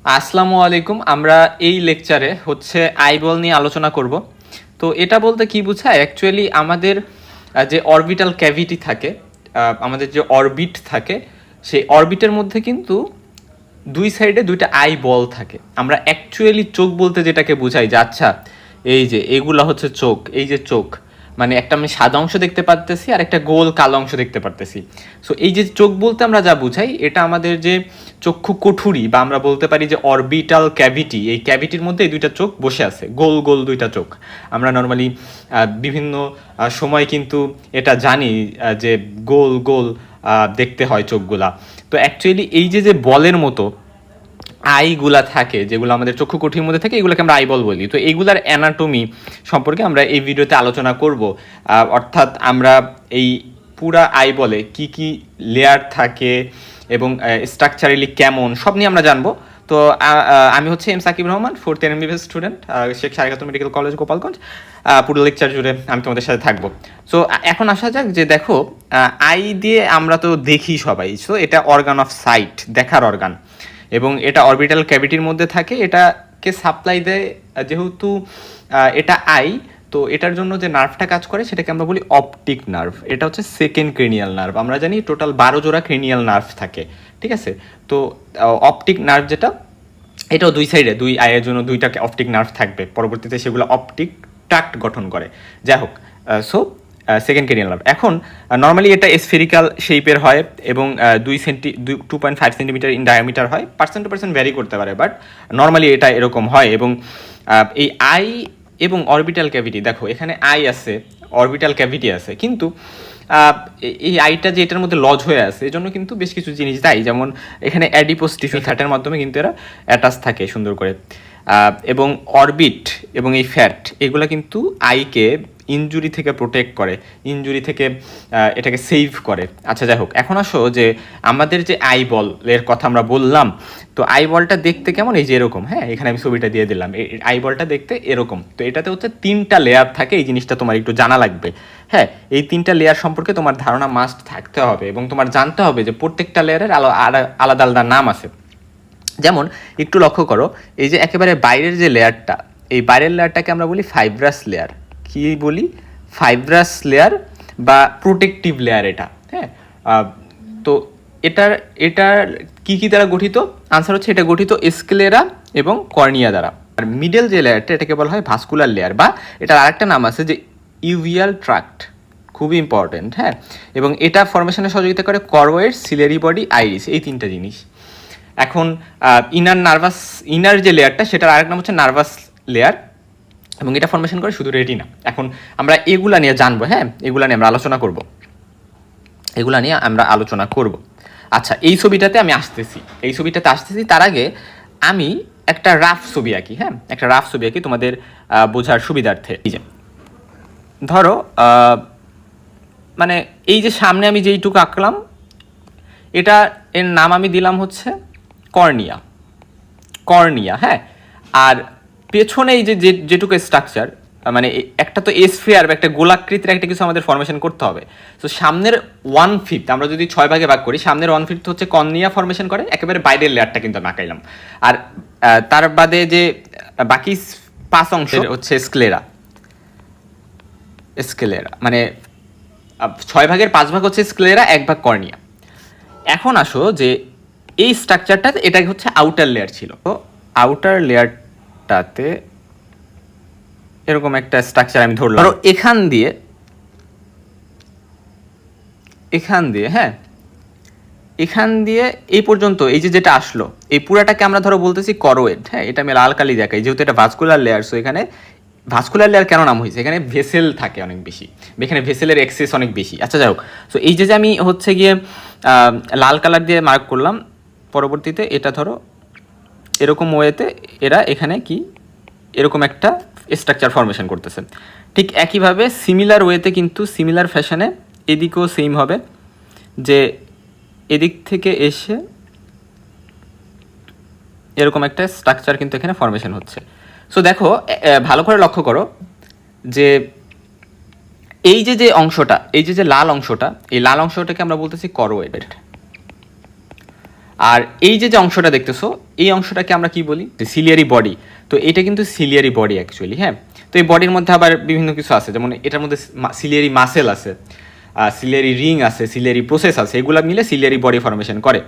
আসসালামু আলাইকুম। আমরা এই লেকচারে হচ্ছে আইবল নিয়ে আলোচনা করব। তো এটা বলতে কি বোঝায়, অ্যাকচুয়ালি আমাদের যে অরবিটাল ক্যাভিটি থাকে, আমাদের যে অরবিট থাকে, সেই অরবিটের মধ্যে কিন্তু দুই সাইডে দুইটা আই বল থাকে। আমরা অ্যাকচুয়ালি চোখ বলতে যেটাকে বোঝাই যে আচ্ছা এই যে এগুলা হচ্ছে চোখ, এই যে চোখ মানে একটা আমি সাদা অংশ দেখতে পারতেছি আর একটা গোল কালো অংশ দেখতে পারতেছি। সো এই যে চোখ বলতে আমরা যা বুঝাই, এটা আমাদের যে চক্ষু কুঠুরি বা আমরা বলতে পারি যে অরবিটাল ক্যাভিটি, এই ক্যাভিটির মধ্যে এই দুইটা চোখ বসে আছে, গোল গোল দুইটা চোখ। আমরা নর্মালি বিভিন্ন সময় কিন্তু এটা জানি যে গোল গোল দেখতে হয় চোখগুলা। তো অ্যাকচুয়ালি এই যে যে বলের মতো আইগুলা থাকে, যেগুলো আমাদের চক্ষু কুঠির মধ্যে থাকে, এগুলোকে আমরা আইবল বলি। তো এইগুলার অ্যানাটমি সম্পর্কে আমরা এই ভিডিওতে আলোচনা করব। অর্থাৎ আমরা এই পুরা আইবলে কি কি লেয়ার থাকে এবং স্ট্রাকচারালি কেমন, সব নিয়ে আমরা জানবো। তো আমি হচ্ছে Sakib Rahman, 4th year MBBS student, Sheikh Sarikatul medical college, Gopalganj. পুরো লেকচার জুড়ে আমি তোমাদের সাথে থাকবো। সো এখন আসা যাক যে দেখো, আই দিয়ে আমরা তো দেখি সবাই। সো এটা অর্গান অফ সাইট, দেখার অর্গান, এবং এটা অরবিটাল ক্যাভিটির মধ্যে থাকে। এটাকে সাপ্লাই দেয় যেহেতু এটা আই, তো এটার জন্য যে নার্ভটা কাজ করে সেটাকে আমরা বলি অপটিক নার্ভ। এটা হচ্ছে সেকেন্ড ক্রেনিয়াল নার্ভ। আমরা জানি টোটাল 12 জোড়া ক্রেনিয়াল নার্ভ থাকে, ঠিক আছে? তো অপটিক নার্ভ যেটা, এটাও দুই সাইডে, দুই আইয়ের জন্য দুইটা অপটিক নার্ভ থাকবে, পরবর্তীতে সেগুলো অপটিক ট্রাক্ট গঠন করে। যাই হোক, সো সেকেন্ড ক্রেনিয়াল নার্ভ। এখন নর্মালি এটা স্ফেরিক্যাল শেপের হয় এবং 2.5 সেন্টিমিটার ইন ডায়ামিটার হয়। পার্সেন্ট টু পার্সেন্ট ভ্যারি করতে পারে, বাট নর্মালি এটা এরকম হয়। এবং এই আই এবং অরবিটাল ক্যাভিটি, দেখো এখানে আই আছে, অরবিটাল ক্যাভিটি আছে, কিন্তু এই আইটা যে এটার মধ্যে লজ হয়ে আছে, এই জন্য কিন্তু বেশ কিছু জিনিস দায়ী। যেমন এখানে অ্যাডিপোস টিস্যু ফ্যাটের মাধ্যমে কিন্তু এরা অ্যাটাচ থাকে সুন্দর করে। এবং অরবিট এবং এই ফ্যাট, এগুলো কিন্তু আইকে ইনজুরি থেকে প্রোটেক্ট করে, ইনজুরি থেকে এটাকে সেভ করে। আচ্ছা যাই হোক, এখন আসো যে আমাদের যে আই বলের কথা আমরা বললাম, তো আই বলটা দেখতে কেমন, এই যে এরকম। হ্যাঁ, এখানে আমি ছবিটা দিয়ে দিলাম, এই আই বলটা দেখতে এরকম। তো এটাতে হচ্ছে 3টা লেয়ার থাকে, এই জিনিসটা তোমার একটু জানা লাগবে। হ্যাঁ, এই 3টা লেয়ার সম্পর্কে তোমার ধারণা মাস্ট থাকতে হবে, এবং তোমার জানতে হবে যে প্রত্যেকটা লেয়ারের আলাদা আলাদা নাম আছে। যেমন একটু লক্ষ্য করো, এই যে একেবারে বাইরের যে লেয়ারটা, এই বাইরের লেয়ারটাকে আমরা বলি ফাইব্রাস লেয়ার। কি বলি? ফাইব্রাস লেয়ার বা প্রোটেক্টিভ লেয়ার এটা। হ্যাঁ, তো এটার কি কি দ্বারা গঠিত? আনসার হচ্ছে এটা গঠিত স্ক্লেরা এবং কর্নিয়া দ্বারা। আর মিডল যে লেয়ারটা, এটাকে বলা হয় ভাস্কুলার লেয়ার, বা এটার আরেকটা নাম আছে যে ইউভিয়াল ট্রাক্ট, খুবই ইম্পর্টেন্ট। হ্যাঁ, এবং এটা ফরমেশনে সহযোগিতা করে করোয়েড, সিলারি বডি, আইরিস, এই 3টা জিনিস। এখন ইনার যে লেয়ারটা, সেটার আরেক নাম হচ্ছে নার্ভাস লেয়ার, এবং এটা ফরমেশন করে শুধু রেটিনা। এখন আমরা এগুলা নিয়ে জানবো। হ্যাঁ, এগুলা নিয়ে আমরা আলোচনা করব। আচ্ছা, এই ছবিটাতে আসতেছি। তার আগে আমি একটা রাফ ছবি আঁকি। হ্যাঁ, একটা রাফ ছবি আঁকি তোমাদের বোঝার সুবিধার্থে। এই যে ধরো, মানে এই যে সামনে আমি যেইটুকু আঁকলাম, এর নাম আমি দিলাম হচ্ছে কর্নিয়া। হ্যাঁ, আর পেছনে এই যে যেটুকু স্ট্রাকচার, মানে একটা তো স্ফিয়ার বা একটা গোলাকৃতির একটা কিছু আমাদের ফরমেশন করতে হবে। তো সামনের 1/5, আমরা যদি 6 ভাগে ভাগ করি, সামনের 1/5 হচ্ছে কর্নিয়া ফরমেশন করে, একেবারে বাইরের লেয়ারটা কিন্তু আমি আঁকাইলাম। আর তার বাদে যে বাকি 5 অংশ হচ্ছে স্ক্লেরা, মানে 6 ভাগের 5 ভাগ হচ্ছে স্ক্লেরা, 1 ভাগ কর্নিয়া। এখন আসো যে এই স্ট্রাকচারটা, এটা হচ্ছে আউটার লেয়ার ছিল। তো আউটার লেয়ারটাতে এরকম একটা স্ট্রাকচার আমি ধরলাম। ধরো এখান দিয়ে হ্যাঁ, এখান দিয়ে এই পর্যন্ত এই যে যেটা আসলো, এই পুরাটাকে আমরা ধরো বলতেছি করোয়েড। হ্যাঁ, এটা আমি লাল কালি দেখাই, যেহেতু এটা ভাস্কুলার লেয়ার। সো এখানে ভাস্কুলার লেয়ার কেন নাম হয়েছে? এখানে ভেসেল থাকে অনেক বেশি, এখানে ভেসেলের এক্সেস অনেক বেশি। আচ্ছা যাই হোক, সো এই যে আমি হচ্ছে গিয়ে লাল কালার দিয়ে মার্ক করলাম, পরবর্তীতে এটা ধরো এরকম ওয়েতে এরা এখানে কি এরকম একটা স্ট্রাকচার ফরমেশন করতেছে। ঠিক একইভাবে সিমিলার ওয়েতে, কিন্তু সিমিলার ফ্যাশনে এদিকেও সেম হবে, যে এদিক থেকে এসে এরকম একটা স্ট্রাকচার কিন্তু এখানে ফরমেশন হচ্ছে। সো দেখো, ভালো করে লক্ষ্য করো যে এই যে অংশটা, এই যে লাল অংশটা, এই লাল অংশটাকে আমরা বলতেছি করোয়েড। আর এই যে অংশটা দেখতেছো, এই অংশটাকে আমরা কি বলি, সিলিয়ারি বডি। তো এটা কিন্তু সিলিয়ারি বডি অ্যাকচুয়ালি, হ্যাঁ। তো এই বডির মধ্যে আবার বিভিন্ন কিছু আছে, যেমন এটার মধ্যে সিলিয়ারি মাসেল আছে, সিলিয়ারি রিং আছে, সিলিয়ারি প্রসেস আছে, এগুলো মিলে সিলিয়ারি বডি ফর্মেশন করে।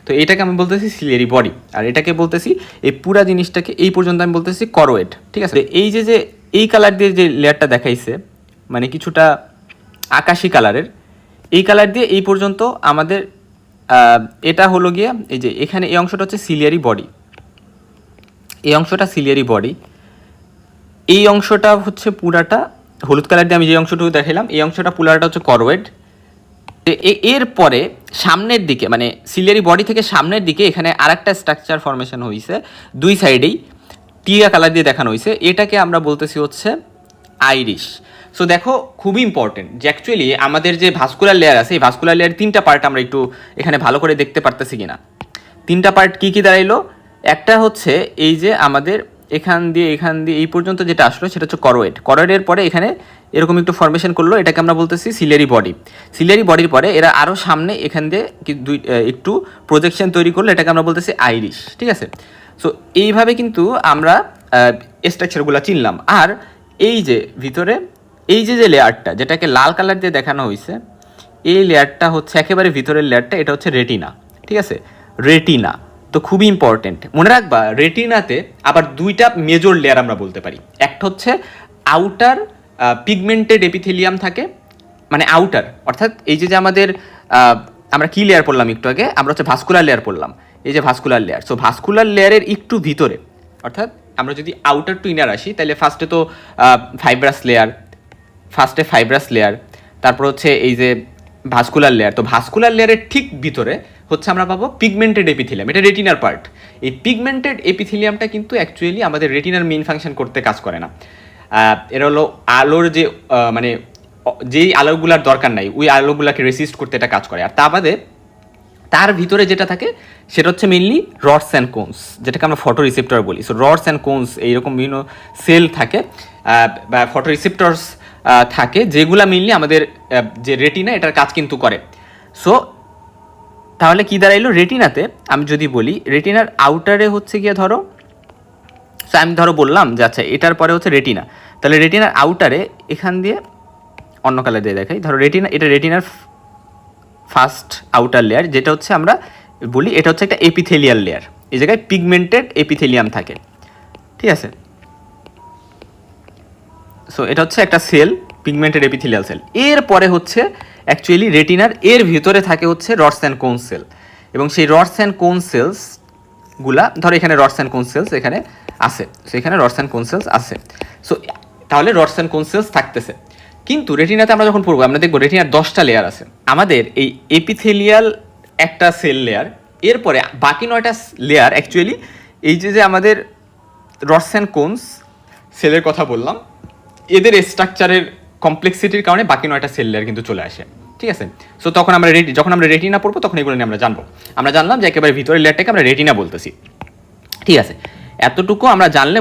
তো এটাকে আমি বলতেছি সিলিয়ারি বডি, আর এটাকে বলতেছি, এই পুরা জিনিসটাকে এই পর্যন্ত আমি বলতেছি করোয়েড, ঠিক আছে। এই যে এই কালার দিয়ে যে লেয়ারটা দেখাইছে, মানে কিছুটা আকাশি কালারের, এই কালার দিয়ে এই পর্যন্ত আমাদের এটা হলো গিয়া, এই যে এখানে এই অংশটা হচ্ছে সিলিয়ারি বডি, এই অংশটা সিলিয়ারি বডি, এই অংশটা হচ্ছে পুরাটা হলুদ কালার দিয়ে আমি যে অংশটুকু দেখালাম, এই অংশটা পুরাটা হচ্ছে করোয়েড। এর পরে সামনের দিকে, মানে সিলিয়ারি বডি থেকে সামনের দিকে এখানে আরেকটা স্ট্রাকচার ফর্মেশন হয়েছে, দুই সাইডেই টিয়া কালার দিয়ে দেখানো হয়েছে, এটাকে আমরা বলতেছি হচ্ছে আইরিশ। সো দেখো খুবই ইম্পর্টেন্ট যে অ্যাকচুয়ালি আমাদের যে ভাস্কুলার লেয়ার আছে, এই ভাস্কুলার লেয়ার তিনটা পার্ট আমরা একটু এখানে ভালো করে দেখতে পারতেছি কিনা। তিনটা পার্ট কী কী দাঁড়াইলো, একটা হচ্ছে এই যে আমাদের এখান দিয়ে এই পর্যন্ত যেটা আসলো সেটা হচ্ছে করোয়েড, করোয়েডের পরে এখানে এরকম একটু ফর্মেশন করলো, এটাকে আমরা বলতেছি সিলিয়ারি বডি। সিলিয়ারি বডির পরে এরা আরও সামনে এখান দিয়ে একটু প্রজেকশন তৈরি করলো, এটাকে আমরা বলতেছি আইরিশ, ঠিক আছে। সো এইভাবে কিন্তু আমরা স্ট্রাকচারগুলো চিনলাম। আর এই যে ভিতরে এই যে লেয়ারটা যেটাকে লাল কালার দিয়ে দেখানো হয়েছে, এই লেয়ারটা হচ্ছে একেবারে ভিতরের লেয়ারটা, এটা হচ্ছে রেটিনা, ঠিক আছে, রেটিনা। তো খুবই ইম্পর্টেন্ট, মনে রাখবা রেটিনাতে আবার দুইটা মেজর লেয়ার আমরা বলতে পারি। একটা হচ্ছে আউটার পিগমেন্টেড এপিথেলিয়াম থাকে, মানে আউটার, অর্থাৎ এই যে আমাদের আমরা কি লেয়ার পড়লাম একটু আগে, আমরা হচ্ছে ভাস্কুলার লেয়ার পড়লাম, এই যে ভাস্কুলার লেয়ার। সো ভাস্কুলার লেয়ারের একটু ভিতরে, অর্থাৎ আমরা যদি আউটার টু ইনার আসি, তাহলে ফার্স্টে তো ফাইব্রাস লেয়ার, তারপর হচ্ছে এই যে ভাস্কুলার লেয়ার। তো ভাস্কুলার লেয়ারের ঠিক ভিতরে হচ্ছে আমরা পাবো পিগমেন্টেড এপিথেলিয়াম, এটা রেটিনার পার্ট। এই পিগমেন্টেড এপিথেলিয়ামটা কিন্তু অ্যাকচুয়ালি আমাদের রেটিনার মেইন ফাংশন করতে কাজ করে না। এরা হলো আলোর যে মানে যেই আলোগুলার দরকার নাই, ওই আলোগুলাকে রেসিস্ট করতে এটা কাজ করে। আর তা বাদে তার ভিতরে যেটা থাকে সেটা হচ্ছে মেইনলি রডস অ্যান্ড কোনস, যেটাকে আমরা ফটো রিসেপ্টর বলি। সো রডস অ্যান্ড কোনস এইরকম বিভিন্ন সেল থাকে বা ফটো রিসেপ্টরস থাকে, যেগুলো মেইনলি আমাদের যে রেটিনা এটার কাজ কিন্তু করে। সো তাহলে কী দাঁড়াইলো, রেটিনাতে আমি যদি বলি রেটিনার আউটারে হচ্ছে গিয়ে ধরো, সো আমি বললাম যে আচ্ছা এটার পরে হচ্ছে রেটিনা, তাহলে রেটিনার আউটারে এখান দিয়ে অন্য কালার দিয়ে দেখাই, ধরো রেটিনা, এটা রেটিনার ফার্স্ট আউটার লেয়ার, যেটা হচ্ছে আমরা বলি এটা হচ্ছে একটা এপিথেলিয়াল লেয়ার, এই জায়গায় পিগমেন্টেড এপিথেলিয়াম থাকে, ঠিক আছে। সো এটা হচ্ছে একটা সেল, পিগমেন্টেড এপিথেলিয়াল সেল। এরপরে হচ্ছে অ্যাকচুয়ালি রেটিনার এর ভিতরে থাকে হচ্ছে রডস অ্যান্ড কোন সেল, এবং সেই রডস অ্যান্ড কোন সেলসগুলা ধরো এখানে রডস অ্যান্ড কোন সেলস এখানে আছে, সো এখানে রডস অ্যান্ড কোন সেলস আছে। সো তাহলে রডস অ্যান্ড কোন সেলস থাকতেছে, কিন্তু রেটিনাতে আমরা যখন পড়বো আমরা দেখবো রেটিনার 10টা লেয়ার আছে। আমাদের এই এপিথেলিয়াল একটা সেল লেয়ার, এরপরে বাকি 9টা লেয়ার অ্যাকচুয়ালি এই যে আমাদের রডস অ্যান্ড কোনস সেলের কথা বললাম, এদের স্ট্রাকচারের কমপ্লেক্সিটির কারণে বাকি 9টা সেল লেয়ার কিন্তু চলে আসে, ঠিক আছে। সো তখন আমরা যখন আমরা রেটিনা পড়বো তখন এগুলো নিয়ে আমরা জানবো। আমরা জানলাম যে একেবারে ভিতরের লেয়ারটাকে আমরা রেটিনা বলতেছি, ঠিক আছে। এতটুকু আমরা জানলে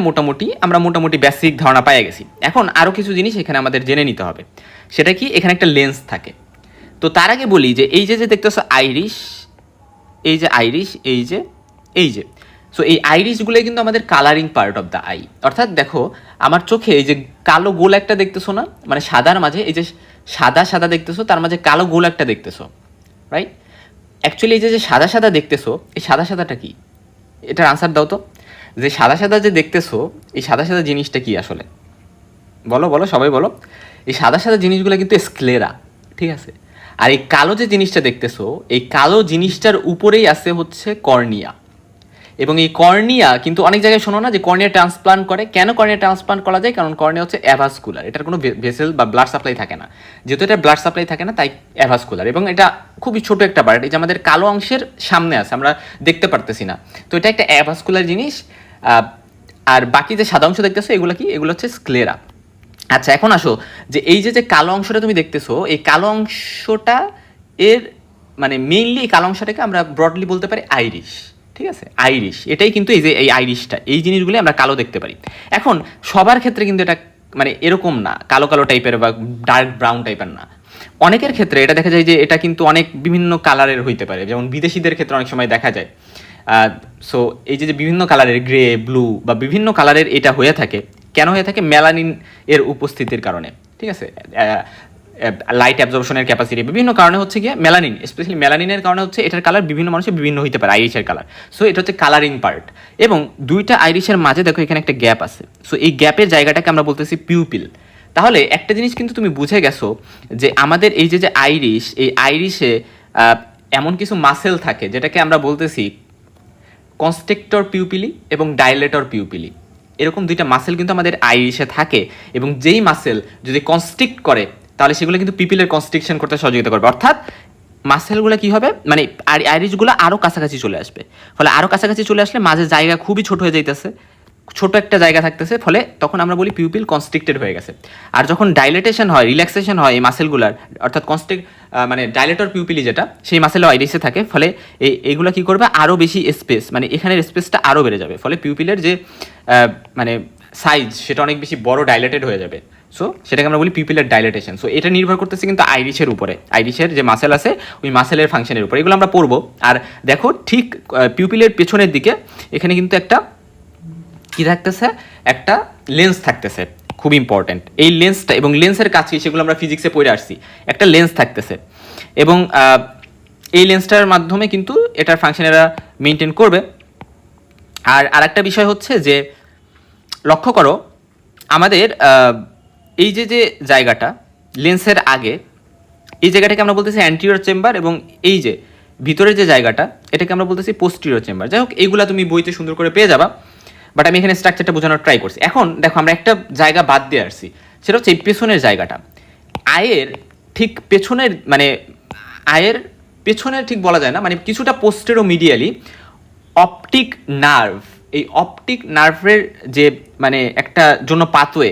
মোটামুটি বেসিক ধারণা পেয়ে গেছি। এখন আরও কিছু জিনিস এখানে আমাদের জেনে নিতে হবে, সেটা কি, এখানে একটা লেন্স থাকে। তো তার আগে বলি যে এই যে দেখতেছো আইরিশ, এই যে সো এই আইরিশগুলো কিন্তু আমাদের colouring part of the I, অর্থাৎ দেখো আমার চোখে এই যে কালো গোল একটা দেখতেছো না, মানে সাদার মাঝে এই যে সাদা দেখতেছো, তার মাঝে কালো গোল একটা দেখতেছো, রাইট। অ্যাকচুয়ালি এই যে সাদা দেখতেছো, এই সাদাটা কি, এটার আনসার দাও তো। যে সাদা যে দেখতেছো, এই সাদা জিনিসটা কি আসলে, বলো সবাই বলো। এই সাদা জিনিসগুলো কিন্তু স্ক্লেরা, ঠিক আছে। আর এই কালো যে জিনিসটা দেখতেছো, এই কালো জিনিসটার উপরেই আছে হচ্ছে কর্নিয়া, এবং এই কর্নিয়া কিন্তু অনেক জায়গায় শোনো না যে কর্নিয়া ট্রান্সপ্লান্ট করে। কেন কর্নিয়া ট্রান্সপ্লান্ট করা যায়? কারণ কর্নিয়া হচ্ছে অ্যাভাসকুলার, এটার কোনো ভেসেল বা ব্লাড সাপ্লাই থাকে না। যেহেতু এটা ব্লাড সাপ্লাই থাকে না তাই অ্যাভাসকুলার, এবং এটা খুবই ছোট একটা পার্ট, এই যে আমাদের কালো অংশের সামনে আছে, আমরা দেখতে পারতেছি না। তো এটা একটা অ্যাভাসকুলার জিনিস। আর বাকি যে সাদা অংশ দেখতেছো এগুলো কি, এগুলো হচ্ছে স্ক্লেরা। আচ্ছা এখন আসো যে এই যে কালো অংশটা তুমি দেখতেছো, এই কালো অংশটা এর মানে মেইনলি এই কালো অংশটাকে আমরা ব্রডলি বলতে পারি আইরিশ, ঠিক আছে, আইরিশ। এটাই কিন্তু এই যে এই আইরিশটা, এই জিনিসগুলি আমরা কালো দেখতে পারি। এখন সবার ক্ষেত্রে কিন্তু এটা মানে এরকম না, কালো টাইপের বা ডার্ক ব্রাউন টাইপের না। অনেকের ক্ষেত্রে এটা দেখা যায় যে এটা কিন্তু অনেক বিভিন্ন কালারের হইতে পারে, যেমন বিদেশিদের ক্ষেত্রে অনেক সময় দেখা যায়। সো এই যে বিভিন্ন কালারের গ্রে, ব্লু বা বিভিন্ন কালারের এটা হয়ে থাকে, কেন হয়ে থাকে? মেলানিন এর উপস্থিতির কারণে, ঠিক আছে? লাইট অ্যাবজর্পশনের ক্যাপাসিটি, বিভিন্ন কারণে হচ্ছে গিয়ে মেলানিন, স্পেশালি মেলানিনের কারণে হচ্ছে এটার কালার বিভিন্ন মানুষের বিভিন্ন হইতে পারে, আইরিশের কালার। সো এটা হচ্ছে কালারিং পার্ট। এবং দুইটা আইরিশের মাঝে দেখো এখানে একটা গ্যাপ আছে, সো এই গ্যাপের জায়গাটাকে আমরা বলতেছি পিউপিল। তাহলে একটা জিনিস কিন্তু তুমি বুঝে গেছো যে আমাদের এই যে আইরিশ, এই আইরিশে এমন কিছু মাসেল থাকে যেটাকে আমরা বলতেছি কনস্ট্রিক্টর পিউপিলি এবং ডাইলেটর পিউপিলি। এরকম দুইটা মাসেল কিন্তু আমাদের আইরিশে থাকে, এবং যেই মাসেল যদি কনস্ট্রিক্ট করে তাহলে সেগুলো কিন্তু পিপিলের কনস্ট্রিকশন করতে সহযোগিতা করবে, অর্থাৎ মাসেলগুলো কী হবে, মানে আইরিশগুলো আরও কাছাকাছি চলে আসবে। ফলে আরও কাছাকাছি চলে আসলে মাঝে জায়গা খুবই ছোট হয়ে যাইতেছে, ছোট একটা জায়গা থাকতেছে, ফলে তখন আমরা বলি পিউপিল কনস্ট্রিক্টেড হয়ে গেছে। আর যখন ডাইলেটেশন হয়, রিল্যাক্সেশন হয় এই মাসেলগুলার, অর্থাৎ মানে ডাইলেটর পিউপিলি যেটা, সেই মাসেলও আইরিসে থাকে, ফলে এইগুলো কী করবে, আরও বেশি স্পেস, মানে এখানের স্পেসটা আরও বেড়ে যাবে, ফলে পিউপিলের যে মানে সাইজ সেটা অনেক বেশি বড় ডাইলেটেড হয়ে যাবে। সো সেটাকে আমরা বলি পিউপিলের ডাইলেটেশন। সো এটা নির্ভর করতেছে কিন্তু আইরিশের উপরে, আইরিশের যে মাসেল আছে ওই মাসেলের ফাংশনের উপরে, এগুলো আমরা পড়বো। আর দেখো ঠিক পিউপিলের পেছনের দিকে এখানে কিন্তু একটা কি থাকতেছে, একটা লেন্স থাকতেছে, খুব ইম্পর্টেন্ট এই লেন্সটা, এবং লেন্সের কাছে সেগুলো আমরা ফিজিক্সে পড়ে আসছি, একটা লেন্স থাকতেছে, এবং এই লেন্সটার মাধ্যমে কিন্তু এটার ফাংশন এরা মেনটেন করবে। আর আরেকটা বিষয় হচ্ছে যে লক্ষ্য করো আমাদের এই যে জায়গাটা লেন্সের আগে, এই জায়গাটাকে আমরা বলতেছি অ্যান্টিরিয়র চেম্বার, এবং এই যে ভিতরের যে জায়গাটা এটাকে আমরা বলতেছি পোস্টিরিয়র চেম্বার। যাই হোক, এইগুলা তুমি বইতে সুন্দর করে পেয়ে যাবা, বাট আমি এখানে স্ট্রাকচারটা বোঝানোর ট্রাই করছি। এখন দেখো আমরা একটা জায়গা বাদ দিয়ে আসছি, সেটা হচ্ছে এই পেছনের জায়গাটা, আয়ের ঠিক পেছনের, মানে আয়ের পেছনের ঠিক বলা যায় না, মানে কিছুটা পোস্টেরো মিডিয়ালি অপটিক নার্ভ, এই অপটিক নার্ভের যে মানে একটা জন্য পাথওয়ে